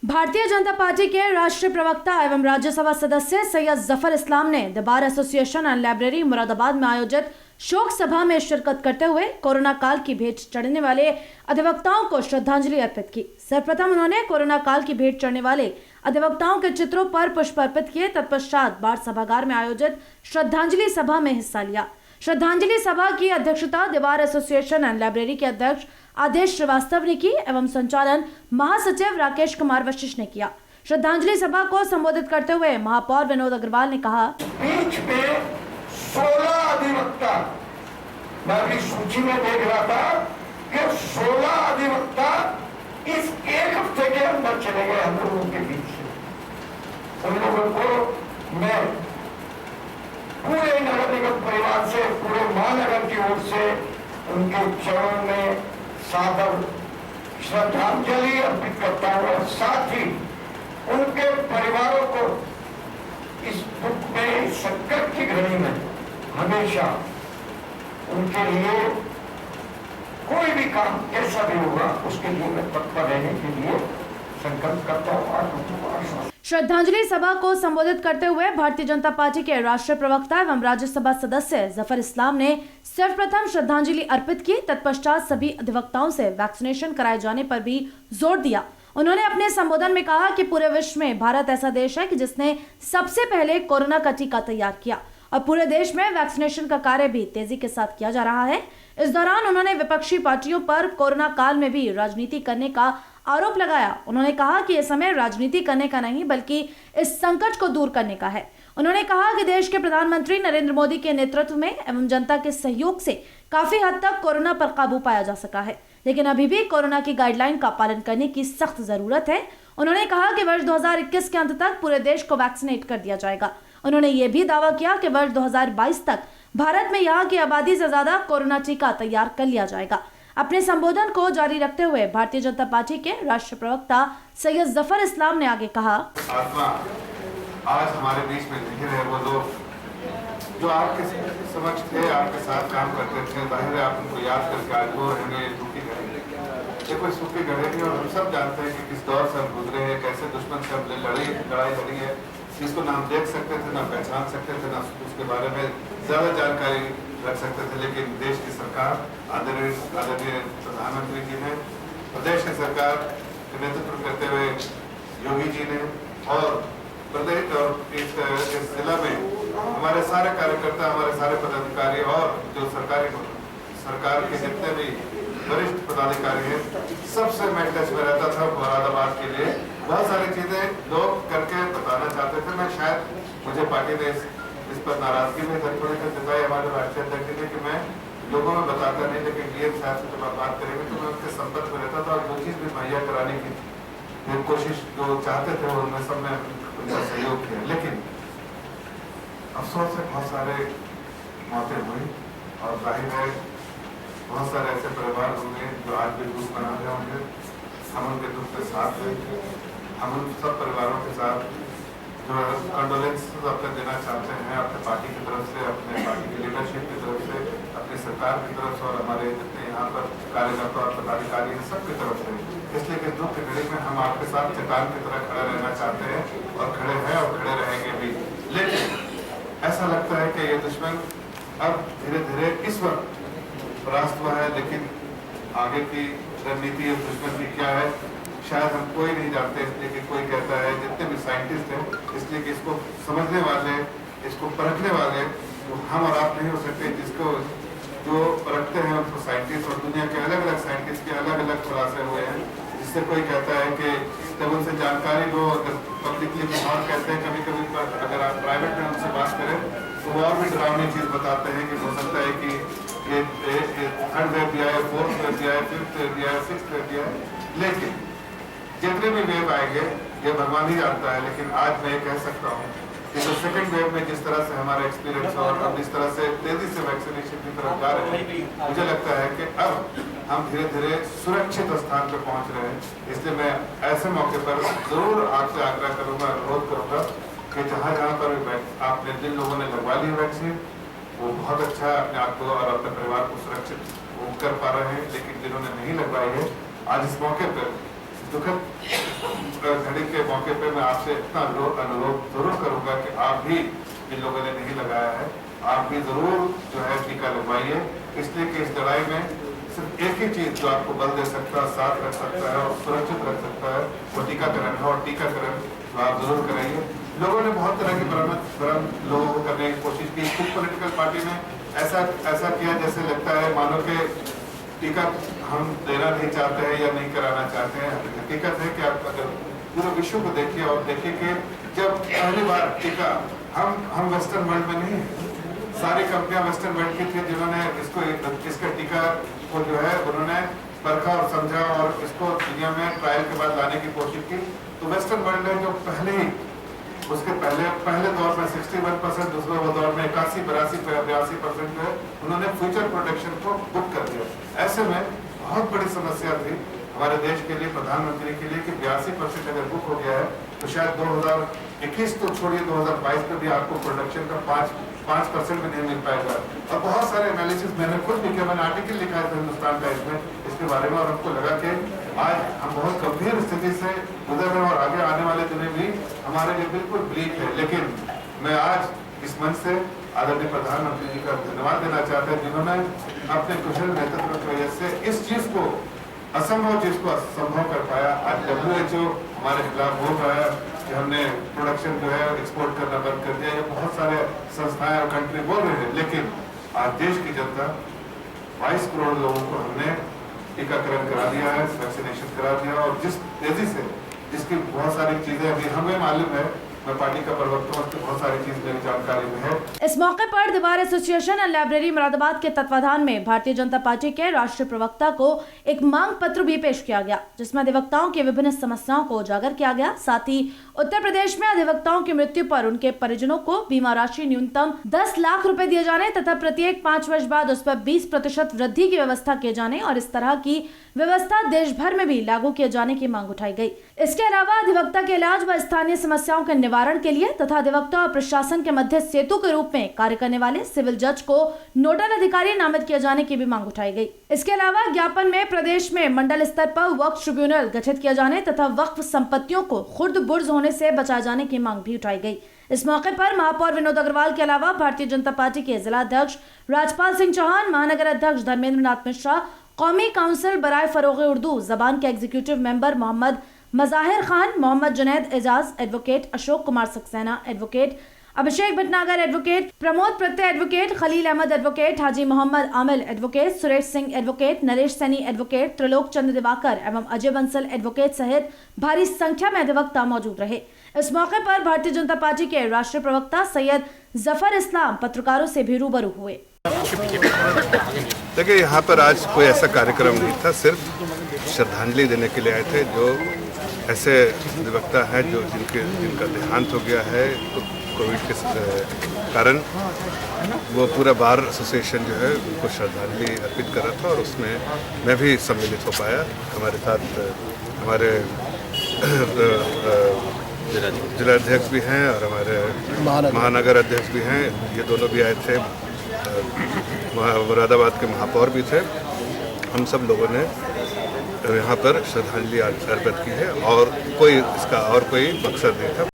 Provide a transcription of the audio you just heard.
Bharatiya Janata party के राष्ट्रीय प्रवक्ता एवं राज्यसभा सदस्य सैयद जफर इस्लाम ने the bar association and library Moradabad में आयोजित शोक सभा में शिरकत करते हुए कोरोना काल की भेंट चढ़ने वाले अधिवक्ताओं को श्रद्धांजलि अर्पित की। सर्वप्रथम उन्होंने कोरोना काल की भेंट चढ़ने वाले अधिवक्ताओं के चित्रों पर पुष्प अर्पित किए। तत्पश्चात बार सभागार में आयोजित श्रद्धांजलि सभा में हिस्सा लिया। श्रद्धांजलि सभा की अध्यक्षता the bar association and library के अध्यक्ष आदेश श्रीवास्तव ने की एवं संचालन महासचिव राकेश कुमार वशिष्ठ ने किया। श्रद्धांजलि सभा को संबोधित करते हुए महापौर विनोद अग्रवाल ने कहा, बीच में 16 अधिवक्ता, मैं भी सूची में देख रहा था कि 16 अधिवक्ता इस एक हफ्ते के अंदर चले गए हम लोगों के बीच से। उन लोगों को मैं पूरे नगर निगम परिवार से, पूरे महानगर की ओर से उनके चरणों में सादर श्रद्धांजलि अर्पित करता हूं और साथ ही उनके परिवारों को इस दुख में, इस संकट की घड़ी में हमेशा उनके लिए कोई भी काम कैसा भी होगा उसके लिए मैं तत्पर रहने के लिए संकल्प करता हूँ। श्रद्धांजलि सभा को संबोधित करते हुए भारतीय जनता पार्टी के राष्ट्रीय प्रवक्ता एवं राज्यसभा सदस्य जफर इस्लाम ने सर्वप्रथम श्रद्धांजलि अर्पित की। तत्पश्चात सभी अधिवक्ताओं से वैक्सीनेशन कराए जाने पर भी जोर दिया। उन्होंने अपने संबोधन में कहा कि पूरे विश्व में भारत ऐसा देश है कि जिसने सबसे पहले कोरोना का टीका तैयार किया और पूरे देश में वैक्सीनेशन का कार्य भी तेजी के साथ किया जा रहा है। इस दौरान उन्होंने विपक्षी पार्टियों पर कोरोना काल में भी राजनीति करने का आरोप लगाया। उन्होंने कहा कि यह समय राजनीति करने का नहीं बल्कि इस संकट को दूर करने का है। उन्होंने कहा कि देश के प्रधानमंत्री नरेंद्र मोदी के नेतृत्व में एवं जनता के सहयोग से काफी हद तक कोरोना पर काबू पाया जा सका है, लेकिन अभी भी कोरोना की गाइडलाइन का पालन करने की सख्त जरूरत है। उन्होंने कहा कि वर्ष 2021 के अंत तक पूरे देश को वैक्सीनेट कर दिया जाएगा। उन्होंने ये भी दावा किया कि वर्ष 2022 तक भारत में यहाँ की आबादी से ज्यादा कोरोना टीका तैयार कर लिया जाएगा। अपने संबोधन को जारी रखते हुए भारतीय जनता पार्टी के राष्ट्रीय प्रवक्ता सैयद जफर इस्लाम ने आगे कहा, आत्मा आज हमारे बीच में नहीं रहे वो लोग जो आपके समक्ष थे, आपके साथ काम करते थे। जाहिर है आप उनको याद करके आज वो हमें दुखी करेंगे। ये कोई सुखी घड़ी नहीं और हम सब जानते हैं कि किस दौर से हम गुजरे हैं, कैसे दुश्मन से हमने लड़ाई लड़ी है, जिसको ना हम देख सकते थे, ना पहचान सकते थे, ना उसके बारे में ज्यादा जानकारी रख सकते थे। लेकिन देश की सरकार, आदरणीय प्रधानमंत्री जी ने, प्रदेश की सरकार का नेतृत्व करते हुए योगी जी ने और प्रदेश और इस जिला में हमारे सारे कार्यकर्ता, हमारे सारे पदाधिकारी और जो सरकार के जितने भी वरिष्ठ पदाधिकारी हैं, सबसे मैं टच में रहता था। मुरादाबाद के लिए बहुत सारी चीजें लोग करके बताना चाहते थे। मैं शायद मुझे पार्टी ने इस पर नाराजगी में थोड़ी सी जताई हमारे राष्ट्रीय अध्यक्ष ने कि मैं लोगों में बताता नहीं, लेकिन डीएम साहब से जब आप बात करेंगे तो मैं उनके संपर्क में रहता था और जो चीज भी मुहैया कराने की कोशिश जो चाहते थे उनमें सब में उनका सहयोग किया। लेकिन अफसोस से बहुत सारे मौतें हुई और जाहिर है बहुत सारे ऐसे परिवार होंगे जो आज भी दुख मना रहे होंगे। हम उनके दुख के साथ हैं। हम उन सब परिवारों के साथ जो है कंडोलेंस अपने देना चाहते हैं, अपने पार्टी की तरफ से, अपने पार्टी की लीडरशिप की तरफ से, अपनी सरकार की तरफ से और हमारे जितने यहाँ पर कार्यकर्ता और पदाधिकारी हैं सबकी तरफ से। इसलिए कि दुख की घड़ी में हम आपके साथ चट्टान की तरह खड़े रहना चाहते हैं और खड़े हैं और खड़े रहेंगे भी। लेकिन ऐसा लगता है कि ये दुश्मन अब धीरे धीरे इस वक्त परास्त हुआ है, लेकिन आगे की रणनीति उस दुश्मन की क्या है शायद हम कोई नहीं जानते। इसलिए कि कोई कहता है, जितने भी साइंटिस्ट हैं, इसलिए कि इसको समझने वाले, इसको परखने वाले तो हम और आप नहीं हो सकते। जिसको जो परखते हैं उसको साइंटिस्ट और दुनिया के अलग अलग साइंटिस्ट के अलग अलग खुलासे हुए हैं। जिससे कोई कहता है कि जब उनसे जानकारी लो, अगर पब्लिकली कुछ और कहते हैं, कभी कभी अगर आप प्राइवेट में उनसे बात करें तो वो और भी डरावनी चीज बताते हैं कि हो सकता है कि थर्ड वेव भी आया, फोर्थ वेव भी आया, फिफ्थ वेव भी आया, सिक्स्थ वेव भी आया। लेकिन जितने भी वेव आएंगे ये भगवान ही जानता है। लेकिन आज मैं ये कह सकता हूँ कि जो सेकंड वेव में जिस तरह से हमारा एक्सपीरियंस और अब जिस तरह से तेजी से वैक्सीनेशन की तरफ जा रहे हैं, मुझे लगता है कि अब हम धीरे धीरे सुरक्षित स्थान पर पहुंच रहे हैं। इसलिए मैं ऐसे मौके पर जरूर आपसे आग्रह करूंगा, अनुरोध करूंगा कि जहाँ जहाँ पर आपने जिन लोगों ने लगवा ली वैक्सीन वो बहुत अच्छा अपने आप को और अपने परिवार को सुरक्षित कर पा रहे हैं। लेकिन जिन्होंने नहीं लगवाई है, आज इस मौके पर दुखद घड़ी के मौके पे मैं आपसे इतना अनुरोध जरूर करूंगा कि आप भी, जिन लोगों ने नहीं लगाया है, आप भी जरूर जो है टीका लगवाइए, इसलिए कि इस लड़ाई में सिर्फ एक ही चीज जो आपको बल दे सकता है, साथ रख सकता है और सुरक्षित रख सकता है, वो टीकाकरण है। और टीकाकरण आप जरूर कराइए। लोगों ने बहुत तरह के भ्रम लोगों को करने की कोशिश की। कुछ पॉलिटिकल पार्टी ने ऐसा किया जैसे लगता है मानो कि टीका हम देना नहीं चाहते हैं या नहीं कराना चाहते हैं। हकीकत है कि आप अगर पूरे विश्व को देखिए और देखिए कि जब पहली बार टीका हम वेस्टर्न वर्ल्ड में नहीं, सारी कंपनियां वेस्टर्न वर्ल्ड की थी जिन्होंने इसका टीका को जो है उन्होंने परखा और समझा और इसको दुनिया में ट्रायल के बाद लाने की कोशिश की। तो वेस्टर्न वर्ल्ड है जो पहले ही उसके पहले दौर में 61%, दूसरे दौर में 81-82-83% है, उन्होंने फ्यूचर प्रोटेक्शन को बुक कर दिया। ऐसे में बहुत बड़ी समस्या थी हमारे देश के लिए, प्रधानमंत्री के लिए कि 82% अगर बुक हो गया है तो शायद 2021 तो छोड़िए 2022 में भी आपको प्रोडक्शन का 5% भी नहीं मिल पाएगा। और बहुत सारे एनालिसिस मैंने खुद भी किया, मैंने आर्टिकल लिखा है हिंदुस्तान टाइम्स में इसके बारे में, और हमको लगा कि आज हम बहुत गंभीर स्थिति से गुजर रहे हैं और आगे आने वाले दिनों भी हमारे लिए बिल्कुल ब्लीक है। लेकिन मैं आज इस मंच से आदरणीय प्रधानमंत्री जी का धन्यवाद देना चाहता हूं, जिन्होंने अपने कुशल नेतृत्व की वजह से इस चीज को, असंभव चीज को संभव कर पाया। आज WHO हमारे खिलाफ बोल रहा है कि हमने प्रोडक्शन जो है एक्सपोर्ट करना बंद कर दिया। ये बहुत सारे संस्थाएं और कंट्री बोल रहे हैं, लेकिन आज देश की जनता 22 करोड़ लोगों को हमने टीकाकरण करा दिया है, वैक्सीनेशन करा दिया। और जिस तेजी से जिसकी बहुत सारी चीजें अभी हमें मालूम है, मैं पार्टी का प्रवक्ता हूं, बहुत सारी चीज मेरी जानकारी में है। इस मौके पर दीवार एसोसिएशन एंड लाइब्रेरी मुरादाबाद के तत्वाधान में भारतीय जनता पार्टी के राष्ट्रीय प्रवक्ता को एक मांग पत्र भी पेश किया गया, जिसमें अधिवक्ताओं की विभिन्न समस्याओं को उजागर किया गया। साथ ही उत्तर प्रदेश में अधिवक्ताओं की मृत्यु पर उनके परिजनों को बीमा राशि न्यूनतम 10 लाख रुपए दिए जाने तथा प्रत्येक 5 वर्ष बाद उस पर 20% वृद्धि की व्यवस्था किए जाने और इस तरह की व्यवस्था देश भर में भी लागू किए जाने की मांग उठाई गई। इसके अलावा अधिवक्ता के इलाज व स्थानीय समस्याओं के निवारण के लिए तथा अधिवक्ता और प्रशासन के मध्य सेतु के रूप में कार्य करने वाले सिविल जज को नोडल अधिकारी नामित किए जाने की भी मांग उठाई गई। इसके अलावा ज्ञापन में प्रदेश में मंडल स्तर पर वक्फ ट्रिब्यूनल गठित किया जाने तथा वक्फ संपत्तियों को खुर्द बुर्ज होने से बचाए जाने की मांग भी उठाई गई। इस मौके पर महापौर विनोद अग्रवाल के अलावा भारतीय जनता पार्टी के जिला अध्यक्ष राजपाल सिंह चौहान, महानगर अध्यक्ष धर्मेंद्र नाथ मिश्रा, कौमी काउंसिल बराए फरोग उर्दू जबान के executive member Mohammad Mazahir Khan, Mohammad Junaid Ejaz, advocate Ashok Kumar Saxena, advocate Abhishek Bhatnagar, advocate Pramod Pratyay, advocate Khalil Ahmad, advocate Haji Mohammad Aamil, advocate Suresh Singh, advocate Naresh Saini, advocate Trilok Chandra Diwakar एवं अजय बंसल एडवोकेट सहित भारी संख्या में अधिवक्ता मौजूद रहे। इस मौके पर भारतीय जनता पार्टी के राष्ट्रीय प्रवक्ता सैयद जफर इस्लाम पत्रकारों से भी रूबरू हुए। देखिए, यहाँ पर आज कोई ऐसा कार्यक्रम नहीं था, सिर्फ श्रद्धांजलि देने के लिए आए थे। जो ऐसे अधिवक्ता हैं जिनका देहांत हो गया है तो कोविड के कारण, वो पूरा बार एसोसिएशन जो है उनको श्रद्धांजलि अर्पित कर रहा था और उसमें मैं भी सम्मिलित हो पाया। हमारे साथ हमारे जिलाध्यक्ष भी हैं और हमारे महानगर अध्यक्ष भी हैं, ये दोनों भी आए थे। मुरादाबाद के महापौर भी थे। हम सब लोगों ने यहाँ पर श्रद्धांजलि अर्पित की है और कोई इसका और कोई मकसद नहीं था।